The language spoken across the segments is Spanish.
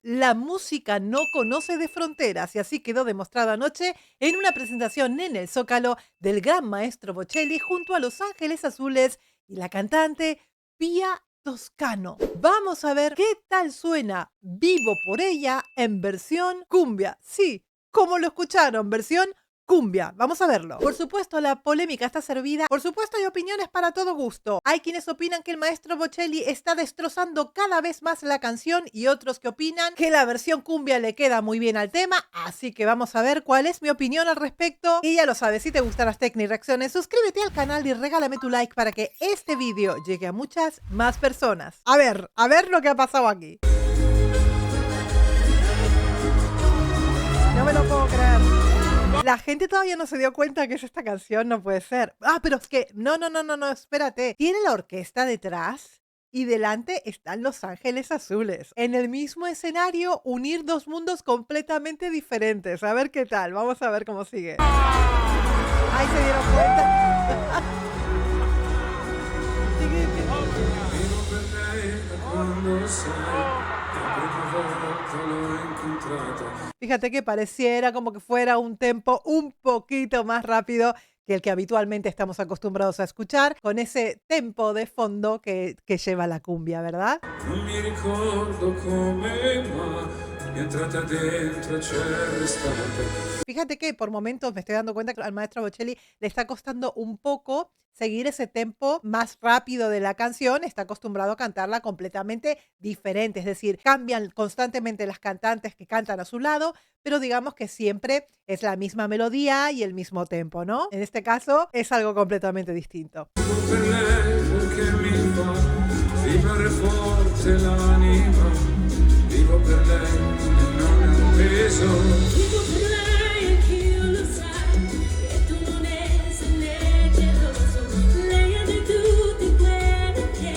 La música no conoce de fronteras y así quedó demostrado anoche en una presentación en el Zócalo del gran maestro Bocelli junto a Los Ángeles Azules y la cantante Pía Toscano. Vamos a ver qué tal suena Vivo por ella en versión cumbia. Sí, como lo escucharon, versión cumbia. Vamos a verlo. Por supuesto, la polémica está servida. Por supuesto, hay opiniones para todo gusto. Hay quienes opinan que el maestro Bocelli está destrozando cada vez más la canción y otros que opinan que la versión cumbia le queda muy bien al tema. Así que vamos a ver cuál es mi opinión al respecto. Y ya lo sabes, si te gustan las técnicas y reacciones, suscríbete al canal y regálame tu like para que este video llegue a muchas más personas. A ver lo que ha pasado aquí. No me lo puedo creer. La gente todavía no se dio cuenta que es esta canción, no puede ser. Pero es que, no, espérate. Tiene la orquesta detrás y delante están Los Ángeles Azules. En el mismo escenario, unir dos mundos completamente diferentes. A ver qué tal, vamos a ver cómo sigue. Ahí se dieron cuenta. Fíjate que pareciera como que fuera un tempo un poquito más rápido que el que habitualmente estamos acostumbrados a escuchar, con ese tempo de fondo que lleva la cumbia, ¿verdad? Non mi ricordo come, ma mi entrata dentro c'è stata. Fíjate que por momentos me estoy dando cuenta que al maestro Bocelli le está costando un poco seguir ese tempo más rápido de la canción. Está acostumbrado a cantarla completamente diferente, es decir, cambian constantemente las cantantes que cantan a su lado, pero digamos que siempre es la misma melodía y el mismo tempo, ¿no? En este caso es algo completamente distinto. Vivo per lei perché mi fa vivere forte l'anima. Vivo per lei e non è un peso. Vivo per lei, anch'io lo sai, che tu non sei né rosso. Lei è di tutti quelli che...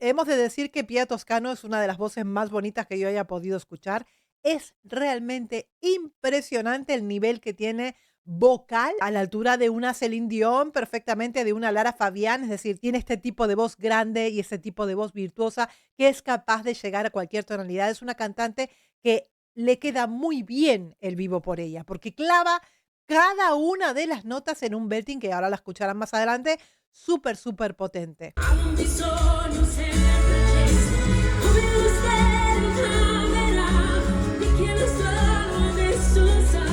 Hemos de decir que Pía Toscano es una de las voces más bonitas que yo haya podido escuchar. Es realmente impresionante el nivel que tiene vocal, a la altura de una Celine Dion, perfectamente de una Lara Fabián, es decir, tiene este tipo de voz grande y ese tipo de voz virtuosa que es capaz de llegar a cualquier tonalidad. Es una cantante que le queda muy bien el Vivo por ella, porque clava cada una de las notas en un belting que ahora la escucharán más adelante, súper potente. Ha un bisogno sempre come lo spero troverà, e chi lo sa adesso sa,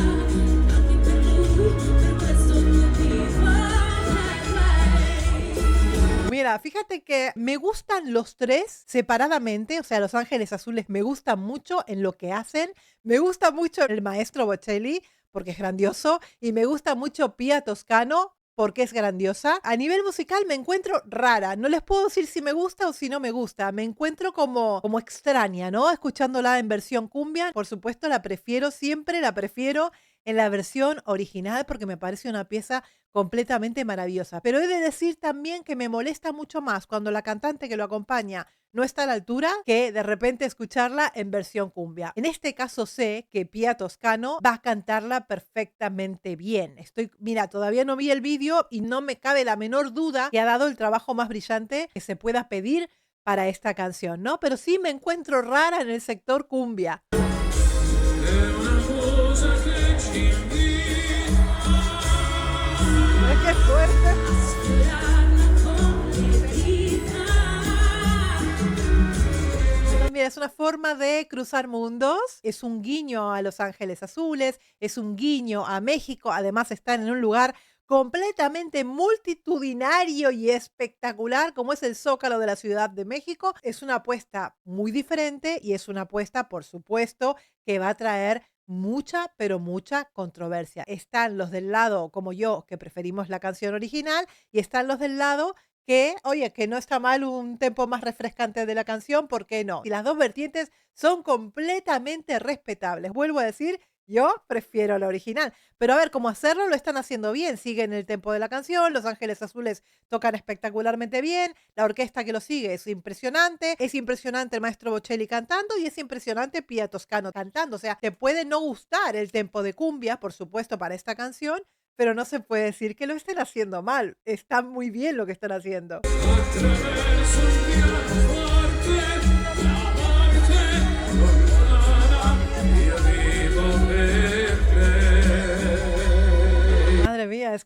anche per lui, per questo tu viva per lei. Mira, fíjate que me gustan los tres separadamente, o sea, Los Ángeles Azules me gustan mucho en lo que hacen, me gusta mucho el maestro Bocelli porque es grandioso y me gusta mucho Pía Toscano porque es grandiosa. A nivel musical me encuentro rara, no les puedo decir si me gusta o si no me gusta, me encuentro como extraña, ¿no? Escuchándola en versión cumbia, por supuesto la prefiero, siempre la prefiero en la versión original porque me parece una pieza completamente maravillosa. Pero he de decir también que me molesta mucho más cuando la cantante que lo acompaña no está a la altura que de repente escucharla en versión cumbia. En este caso sé que Pía Toscano va a cantarla perfectamente bien. Mira, todavía no vi el vídeo y no me cabe la menor duda que ha dado el trabajo más brillante que se pueda pedir para esta canción, ¿no? Pero sí me encuentro rara en el sector cumbia. È una cosa che ci invita. ¡Qué fuerte! Mira, es una forma de cruzar mundos, es un guiño a Los Ángeles Azules, es un guiño a México, además están en un lugar completamente multitudinario y espectacular como es el Zócalo de la Ciudad de México. Es una apuesta muy diferente y es una apuesta, por supuesto, que va a traer mucha, pero mucha controversia. Están los del lado, como yo, que preferimos la canción original, y están los del lado que, oye, que no está mal un tempo más refrescante de la canción, ¿por qué no? Y las dos vertientes son completamente respetables. Vuelvo a decir, yo prefiero la original. Pero a ver, cómo hacerlo lo están haciendo bien. Siguen el tempo de la canción, Los Ángeles Azules tocan espectacularmente bien, la orquesta que lo sigue es impresionante el maestro Bocelli cantando y es impresionante Pía Toscano cantando. O sea, te puede no gustar el tempo de cumbia, por supuesto, para esta canción, pero no se puede decir que lo estén haciendo mal. Está muy bien lo que están haciendo. Attraverso un piano forte, la morte non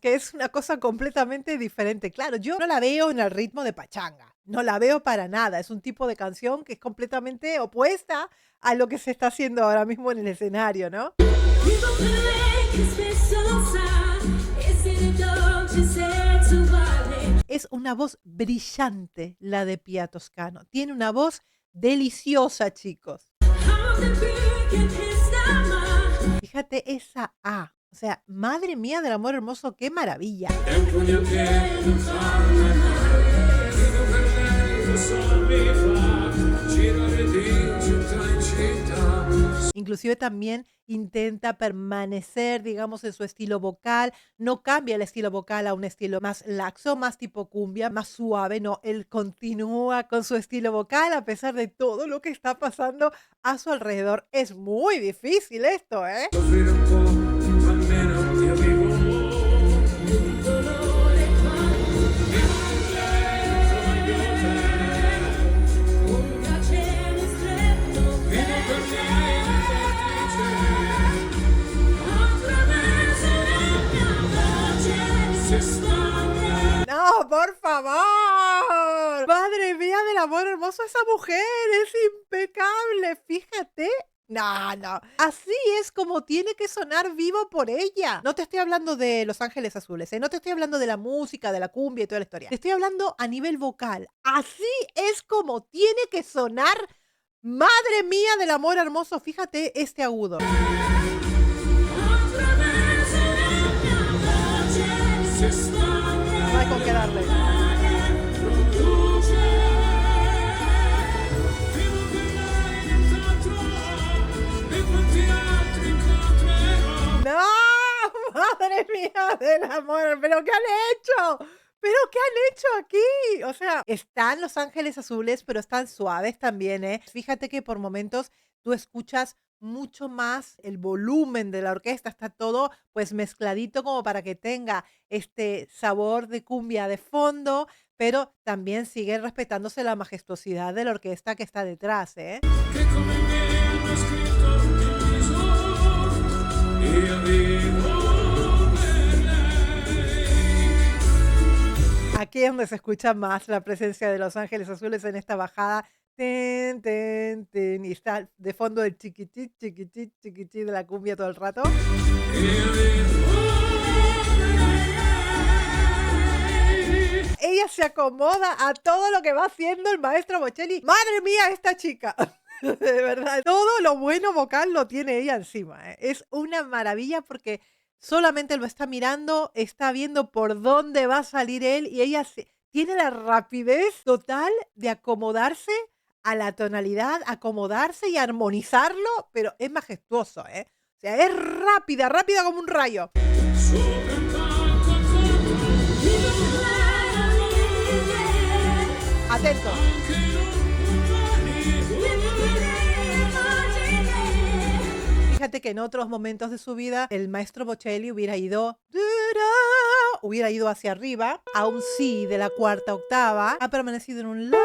que es una cosa completamente diferente. Claro, yo no la veo en el ritmo de pachanga, no la veo para nada. Es un tipo de canción que es completamente opuesta a lo que se está haciendo ahora mismo en el escenario, ¿no? Vivo per lei che spesso lo sa e se ne dolce senza uguale. Es una voz brillante la de Pia Toscano. Tiene una voz deliciosa, chicos. How the beacon hits the mark. Fíjate esa A. O sea, madre mía del amor hermoso, qué maravilla. È un pugno che non fa male, vivo per lei, lo so mi fa, girare di città in città. Inclusive también intenta permanecer, digamos, en su estilo vocal. No cambia el estilo vocal a un estilo más laxo, más tipo cumbia, más suave. No, él continúa con su estilo vocal a pesar de todo lo que está pasando a su alrededor. Es muy difícil esto, ¿eh? Soffrire un po', almeno io vivo. Un dolore un piacere stretto Vivo per lei, attraverso la mia voce se spaventa. No, por favor. Madre mía del amor hermoso, esa mujer es impecable. Fíjate. No, no. Así es como tiene que sonar Vivo por ella. No te estoy hablando de Los Ángeles Azules, ¿eh? No te estoy hablando de la música, de la cumbia y toda la historia. Te estoy hablando a nivel vocal. Así es como tiene que sonar. Madre mía del amor hermoso. Fíjate este agudo. attraverso la mia voce Se spaventa. No hay con qué darle. produce. Vivo per lei nient'altro ho, e quanti altri incontrerò. No, madre mía del amor, pero ¿qué han hecho? ¿Pero qué han hecho aquí? O sea, están Los Ángeles Azules, pero están suaves también, ¿eh? Fíjate que por momentos tú escuchas mucho más el volumen de la orquesta, está todo pues mezcladito como para que tenga este sabor de cumbia de fondo, pero también sigue respetándose la majestuosidad de la orquesta que está detrás, ¿eh? Che come me hanno scritto il viso, io vivo per lei. Aquí es donde se escucha más la presencia de Los Ángeles Azules en esta bajada. Ten, ten, ten, y está de fondo el chiquichi, chiquichi, chiquichi de la cumbia todo el rato. Io vivo Ella se acomoda a todo lo que va haciendo el maestro Bocelli. ¡Madre mía, esta chica! De verdad, todo lo bueno vocal lo tiene ella encima, ¿eh? Es una maravilla porque solamente lo está mirando, está viendo por dónde va a salir él y ella tiene la rapidez total de acomodarse a la tonalidad, acomodarse y armonizarlo, pero es majestuoso, ¿eh? O sea, es rápida, rápida como un rayo. sopra un palco Vivo per lei, Atento. che non domani vivo per lei, immagine. Fíjate que en otros momentos de su vida el maestro Bocelli hubiera ido hacia arriba a un si de la cuarta octava, ha permanecido en un la,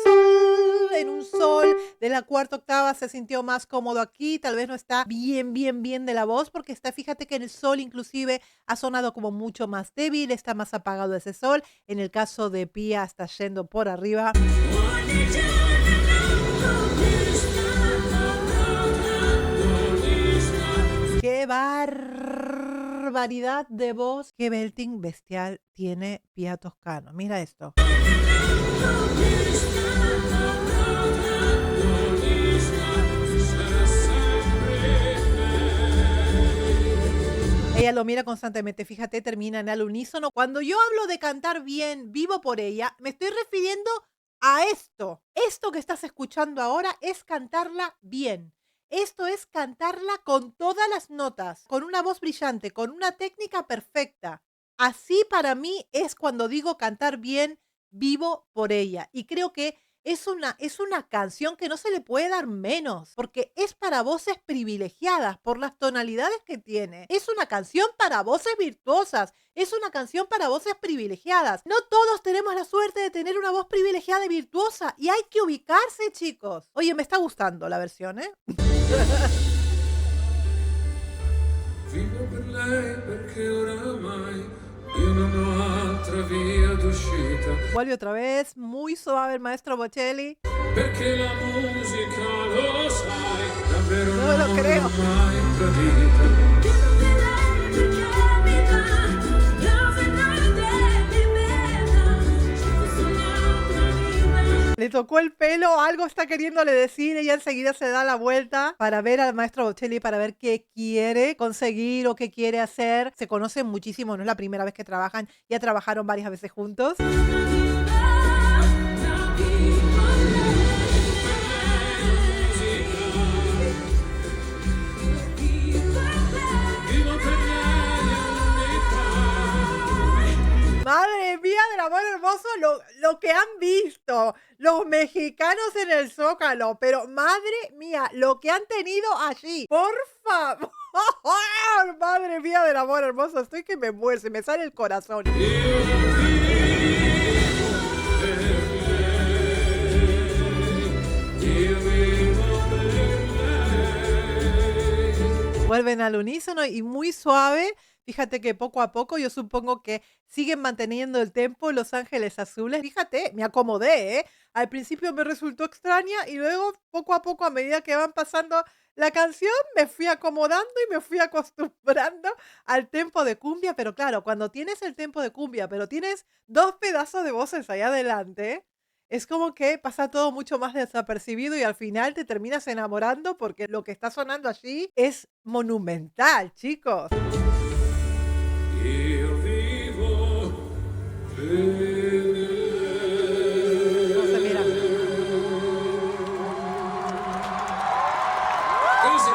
sol, en un sol de la cuarta octava, se sintió más cómodo aquí, tal vez no está bien de la voz porque está, fíjate que en el sol inclusive ha sonado como mucho más débil, está más apagado ese sol, en el caso de Pia está yendo por arriba. Ogni giorno ¡Qué barbaridad de voz! ¡Qué belting bestial tiene Pia Toscano! Mira esto. Ella lo mira constantemente, fíjate, terminan al unísono. Cuando yo hablo de cantar bien, vivo por ella, me estoy refiriendo a esto. Esto que estás escuchando ahora es cantarla bien. Esto es cantarla con todas las notas, con una voz brillante, con una técnica perfecta. Así para mí es cuando digo cantar bien, vivo por ella. Y creo que es una canción que no se le puede dar menos, porque es para voces privilegiadas por las tonalidades que tiene. Es una canción para voces virtuosas, es una canción para voces privilegiadas. No todos tenemos la suerte de tener una voz privilegiada y virtuosa, y hay que ubicarse, chicos. Oye, me está gustando la versión, ¿eh? vivo per lei perché oramai io non ho altra via d'uscita, Vuelve otra vez, muy suave el maestro Bocelli. perché la musica, lo sai, davvero No lo non creo. l'ho mai tradita. Io non vedrei perché mi va, dove non devi meta, ci fosse un'altra vita. Le tocó el pelo, algo está queriéndole decir, ella enseguida se da la vuelta para ver al maestro Bocelli, para ver qué quiere conseguir o qué quiere hacer. Se conocen muchísimo, no es la primera vez que trabajan, ya trabajaron varias veces juntos. Vivo per lei l'unica. Madre mía del amor hermoso, lo que han visto los mexicanos en el Zócalo, pero madre mía, lo que han tenido allí, por favor, madre mía del amor hermoso, estoy que me muero, se me sale el corazón. Io vivo per lei. Vuelven al unísono y muy suave. Fíjate que poco a poco yo supongo que siguen manteniendo el tempo Los Ángeles Azules. Fíjate, me acomodé, ¿eh? Al principio me resultó extraña y luego poco a poco a medida que van pasando la canción me fui acomodando y me fui acostumbrando al tempo de cumbia. Pero claro, cuando tienes el tempo de cumbia, pero tienes dos pedazos de voces ahí adelante, es como que pasa todo mucho más desapercibido y al final te terminas enamorando porque lo que está sonando allí es monumental, chicos. Io vivo per ¿Cómo se mira? Così.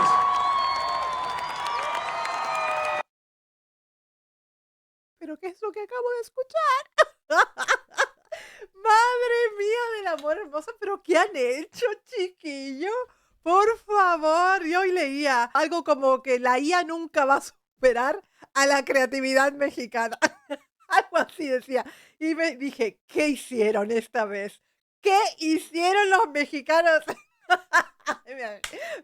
¿Pero qué es lo que acabo de escuchar? Madre mía del amor hermoso, pero ¿qué han hecho, chiquillo? Por favor, yo hoy leía algo como que la IA nunca va a superar a la creatividad mexicana. Algo así decía. Y me dije, ¿qué hicieron esta vez? ¿Qué hicieron los mexicanos?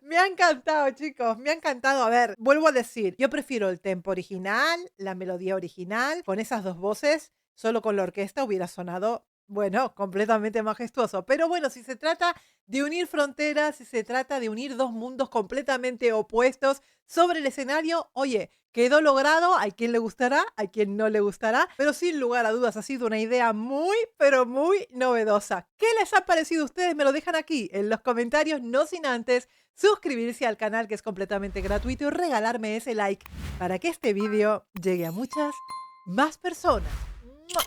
Me ha encantado, chicos, me ha encantado. A ver, vuelvo a decir, yo prefiero el tempo original, la melodía original, con esas dos voces, solo con la orquesta hubiera sonado, bueno, completamente majestuoso. Pero bueno, si se trata de unir fronteras, si se trata de unir dos mundos completamente opuestos sobre el escenario, oye, quedó logrado, hay quien le gustará, hay quien no le gustará, pero sin lugar a dudas ha sido una idea muy, pero muy novedosa. ¿Qué les ha parecido a ustedes? Me lo dejan aquí en los comentarios, no sin antes suscribirse al canal que es completamente gratuito y regalarme ese like para que este vídeo llegue a muchas más personas. ¡Mua!